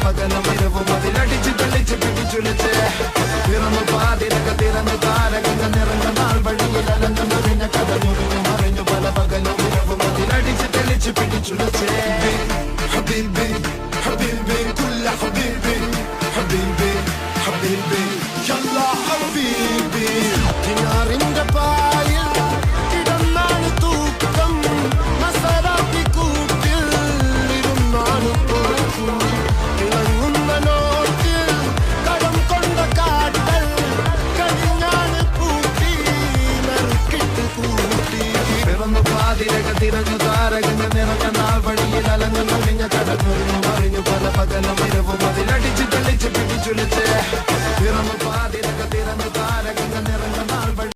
പകലും ഇരവും അതിലടിച്ച് തെളിച്ച് പിടിച്ചുലച്ച് പിറന്നു പാതിരക തിറന്നു താരകങ്ങൾ നിറഞ്ഞ നാൾ വഴിയിൽ അലഞ്ഞു നിറഞ്ഞ കഥ മുറിഞ്ഞു മറിഞ്ഞു പല പകലും ഇരവും അതിലടിച്ച് തെളിച്ച് പിടിച്ചുലച്ച് ഹബീബി ഹബീബി കുല്ല ഹബീബി ഹബീബി ഹബീബി യല്ലാ ഹബീബി കിനാറിന്റെ പായിൽ കിടന്നാണ് തൂക്കം മസറാത്തി കൂട്ടിൽ ഇരുന്നാണ് പൊറുക്കും തിളങ്ങുന്ന നോട്ടിൽ കടം കൊണ്ട കാട്ടൽ കഴിഞ്ഞാണ് പൂട്ടി നറുക്കിട്ട് കൂട്ടി പിറന്നു പാതിരക തിരഞ്ഞു താരകങ്ങൾ നിറഞ്ഞ നാൾ വഴിയിൽ അലഞ്ഞു നൊഴിഞ്ഞ കടന്നുറിഞ്ഞു മറിഞ്ഞു പല പകലും ഇരവും അതിലടിച്ച് തെളിച്ച് പിടിച്ചുലച്ച് പിറന്നു പാതിരക തിരഞ്ഞു